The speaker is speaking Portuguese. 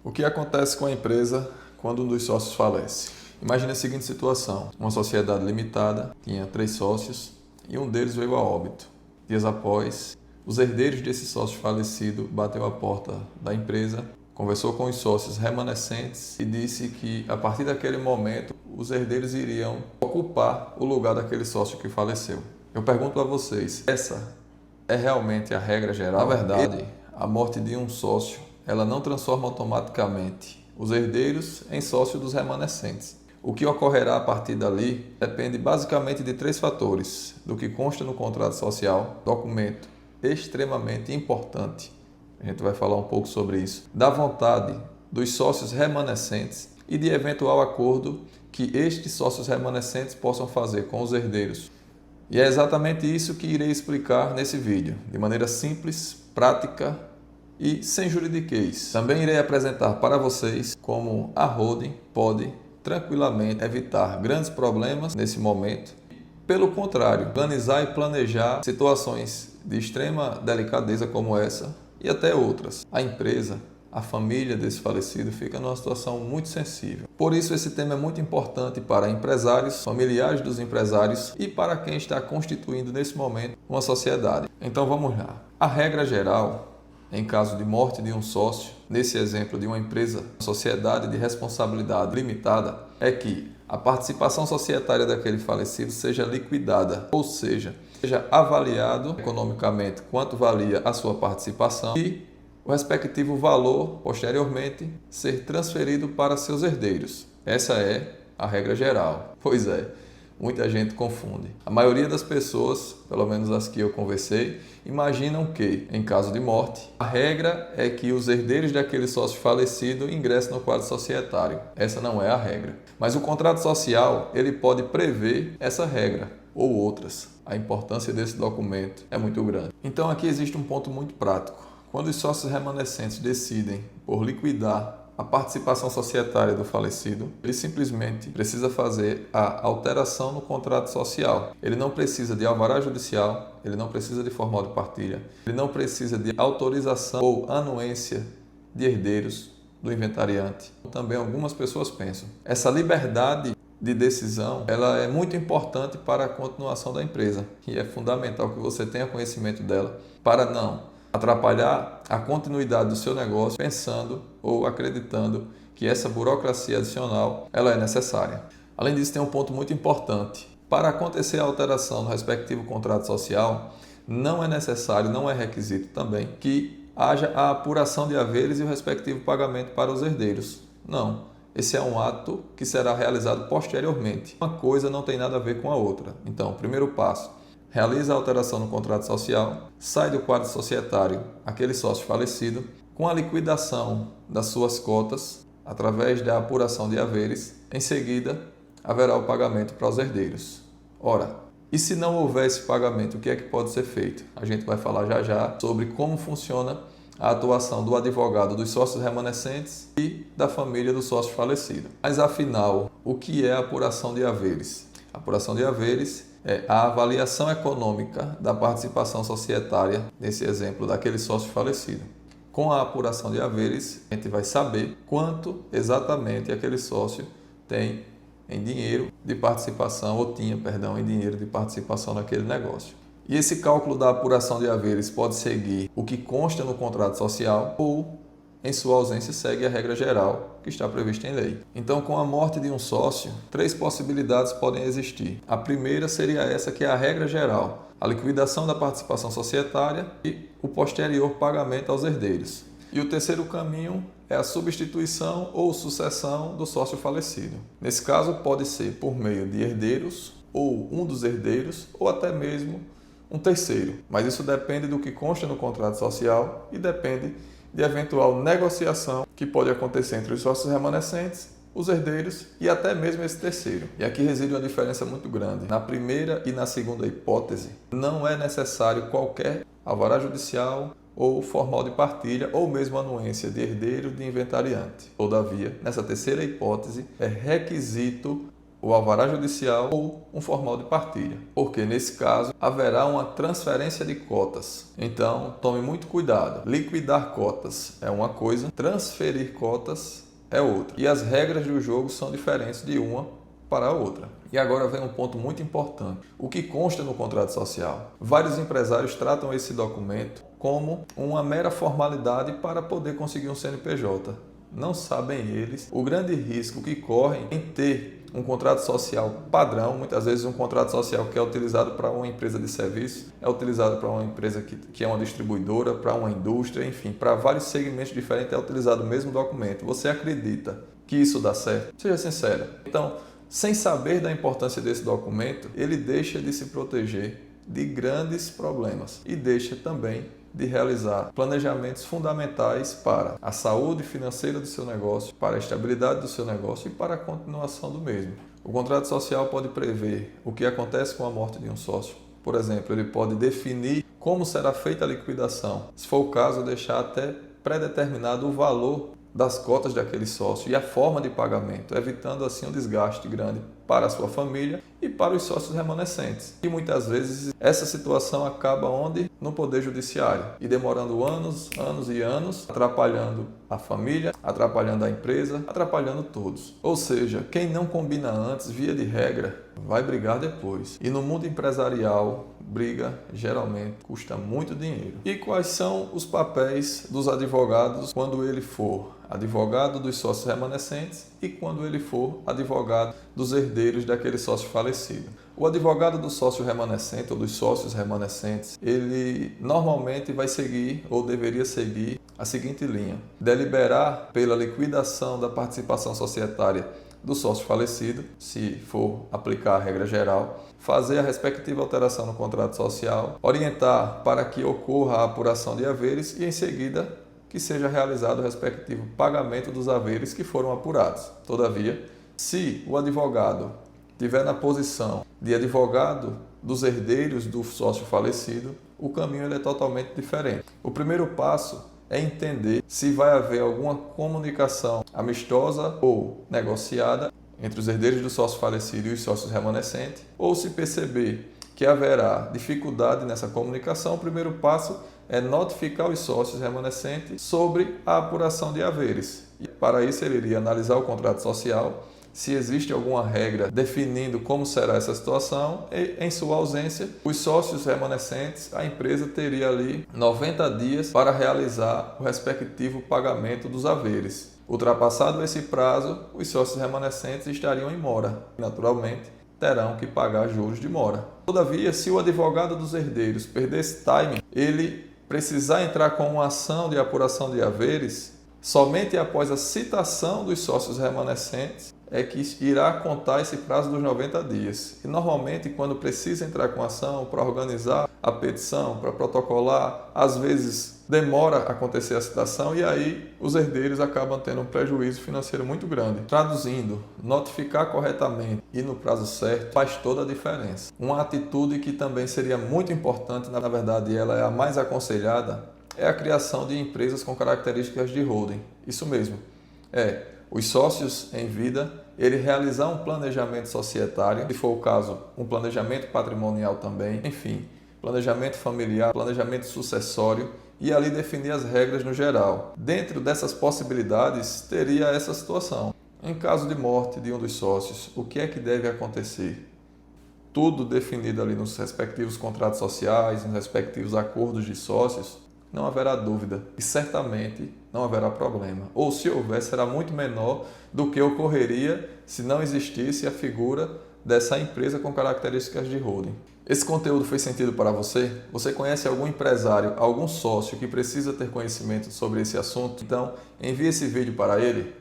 O que acontece com a empresa quando um dos sócios falece? Imagine a seguinte situação: uma sociedade limitada tinha 3 sócios e um deles veio a óbito. Dias após, os herdeiros desse sócio falecido bateu à porta da empresa, conversou com os sócios remanescentes e disse que a partir daquele momento os herdeiros iriam ocupar o lugar daquele sócio que faleceu. Eu pergunto a vocês, essa é realmente a regra geral? Na verdade, a morte de um sócio, ela não transforma automaticamente os herdeiros em sócios dos remanescentes. O que ocorrerá a partir dali depende basicamente de 3 fatores: do que consta no contrato social, documento extremamente importante, a gente vai falar um pouco sobre isso, da vontade dos sócios remanescentes e de eventual acordo que estes sócios remanescentes possam fazer com os herdeiros. E é exatamente isso que irei explicar nesse vídeo, de maneira simples, prática e sem juridiquês. Também irei apresentar para vocês como a holding pode tranquilamente evitar grandes problemas nesse momento. Pelo contrário, organizar e planejar situações de extrema delicadeza como essa e até outras. A empresa, a família desse falecido fica numa situação muito sensível. Por isso, esse tema é muito importante para empresários, familiares dos empresários e para quem está constituindo nesse momento uma sociedade. Então vamos lá. A regra geral, em caso de morte de um sócio, nesse exemplo de uma empresa, sociedade de responsabilidade limitada, é que a participação societária daquele falecido seja liquidada, ou seja avaliado economicamente quanto valia a sua participação e o respectivo valor, posteriormente, ser transferido para seus herdeiros. Essa é a regra geral. Pois é, muita gente confunde. A maioria das pessoas, pelo menos as que eu conversei, imaginam que, em caso de morte, a regra é que os herdeiros daquele sócio falecido ingressem no quadro societário. Essa não é a regra. Mas o contrato social, ele pode prever essa regra ou outras. A importância desse documento é muito grande. Então aqui existe um ponto muito prático. Quando os sócios remanescentes decidem por liquidar a participação societária do falecido, ele simplesmente precisa fazer a alteração no contrato social. Ele não precisa de alvará judicial, ele não precisa de formal de partilha, ele não precisa de autorização ou anuência de herdeiros do inventariante. Também algumas pessoas pensam. Essa liberdade de decisão, ela é muito importante para a continuação da empresa e é fundamental que você tenha conhecimento dela para não atrapalhar a continuidade do seu negócio pensando ou acreditando que essa burocracia adicional ela é necessária. Além disso, tem um ponto muito importante. Para acontecer a alteração no respectivo contrato social, não é necessário, não é requisito também que haja a apuração de haveres e o respectivo pagamento para os herdeiros. Não. Esse é um ato que será realizado posteriormente. Uma coisa não tem nada a ver com a outra. Então, primeiro passo: realiza a alteração no contrato social, sai do quadro societário aquele sócio falecido, com a liquidação das suas cotas, através da apuração de haveres. Em seguida, haverá o pagamento para os herdeiros. Ora, e se não houver esse pagamento, o que é que pode ser feito? A gente vai falar já já sobre como funciona a atuação do advogado dos sócios remanescentes e da família do sócio falecido. Mas afinal, o que é a apuração de haveres? A apuração de haveres é a avaliação econômica da participação societária, nesse exemplo, daquele sócio falecido. Com a apuração de haveres, a gente vai saber quanto exatamente aquele sócio tem em dinheiro de participação, ou tinha, perdão, em dinheiro de participação naquele negócio. E esse cálculo da apuração de haveres pode seguir o que consta no contrato social ou, em sua ausência, segue a regra geral que está prevista em lei. Então, com a morte de um sócio, 3 possibilidades podem existir. A primeira seria essa, que é a regra geral: a liquidação da participação societária e o posterior pagamento aos herdeiros. E o terceiro caminho é a substituição ou sucessão do sócio falecido. Nesse caso, pode ser por meio de herdeiros ou um dos herdeiros ou até mesmo um terceiro, mas isso depende do que consta no contrato social e depende de eventual negociação que pode acontecer entre os sócios remanescentes, os herdeiros e até mesmo esse terceiro. E aqui reside uma diferença muito grande. Na primeira e na segunda hipótese, não é necessário qualquer alvará judicial ou formal de partilha ou mesmo anuência de herdeiro de inventariante. Todavia, nessa terceira hipótese, é requisito o alvará judicial ou um formal de partilha, porque nesse caso haverá uma transferência de cotas. Então, tome muito cuidado. Liquidar cotas é uma coisa, transferir cotas é outra. E as regras do jogo são diferentes de uma para a outra. E agora vem um ponto muito importante. O que consta no contrato social? Vários empresários tratam esse documento como uma mera formalidade para poder conseguir um CNPJ. Não sabem eles o grande risco que correm em ter um contrato social padrão, muitas vezes um contrato social que é utilizado para uma empresa de serviço, é utilizado para uma empresa que é uma distribuidora, para uma indústria, enfim, para vários segmentos diferentes é utilizado o mesmo documento. Você acredita que isso dá certo? Seja sincero. Então, sem saber da importância desse documento, ele deixa de se proteger de grandes problemas e deixa também de realizar planejamentos fundamentais para a saúde financeira do seu negócio, para a estabilidade do seu negócio e para a continuação do mesmo. O contrato social pode prever o que acontece com a morte de um sócio. Por exemplo, ele pode definir como será feita a liquidação. Se for o caso, deixar até pré-determinado o valor das cotas daquele sócio e a forma de pagamento, evitando assim um desgaste grande para a sua família e para os sócios remanescentes. E muitas vezes essa situação acaba onde? No Poder Judiciário e demorando anos e anos, atrapalhando a família, atrapalhando a empresa, atrapalhando todos. Ou seja, quem não combina antes, via de regra, vai brigar depois. E no mundo empresarial, briga geralmente custa muito dinheiro. E quais são os papéis dos advogados quando ele for advogado dos sócios remanescentes e quando ele for advogado dos herdeiros daquele sócio falecido? O advogado do sócio remanescente ou dos sócios remanescentes, ele normalmente vai seguir ou deveria seguir a seguinte linha: deliberar pela liquidação da participação societária do sócio falecido, se for aplicar a regra geral, fazer a respectiva alteração no contrato social, orientar para que ocorra a apuração de haveres e, em seguida, que seja realizado o respectivo pagamento dos haveres que foram apurados. Todavia, se o advogado estiver na posição de advogado dos herdeiros do sócio falecido, o caminho ele é totalmente diferente. O primeiro passo é entender se vai haver alguma comunicação amistosa ou negociada entre os herdeiros do sócio falecido e os sócios remanescentes, ou se perceber que haverá dificuldade nessa comunicação, o primeiro passo é notificar os sócios remanescentes sobre a apuração de haveres. E para isso ele iria analisar o contrato social, se existe alguma regra definindo como será essa situação e, em sua ausência, os sócios remanescentes, a empresa teria ali 90 dias para realizar o respectivo pagamento dos haveres. Ultrapassado esse prazo, os sócios remanescentes estariam em mora e, naturalmente, terão que pagar juros de mora. Todavia, se o advogado dos herdeiros perder esse timing, ele precisar entrar com uma ação de apuração de haveres, somente após a citação dos sócios remanescentes é que irá contar esse prazo dos 90 dias. E normalmente, quando precisa entrar com ação para organizar a petição, para protocolar, às vezes demora a acontecer a citação e aí os herdeiros acabam tendo um prejuízo financeiro muito grande. Traduzindo, notificar corretamente e no prazo certo faz toda a diferença. Uma atitude que também seria muito importante, na verdade ela é a mais aconselhada, é a criação de empresas com características de holding. Isso mesmo, os sócios em vida, ele realizar um planejamento societário, se for o caso, um planejamento patrimonial também, enfim, planejamento familiar, planejamento sucessório e ali definir as regras no geral. Dentro dessas possibilidades, teria essa situação. Em caso de morte de um dos sócios, o que é que deve acontecer? Tudo definido ali nos respectivos contratos sociais, nos respectivos acordos de sócios, não haverá dúvida e certamente não haverá problema. Ou se houver, será muito menor do que ocorreria se não existisse a figura dessa empresa com características de holding. Esse conteúdo foi sentido para você? Você conhece algum empresário, algum sócio que precisa ter conhecimento sobre esse assunto? Então, envie esse vídeo para ele.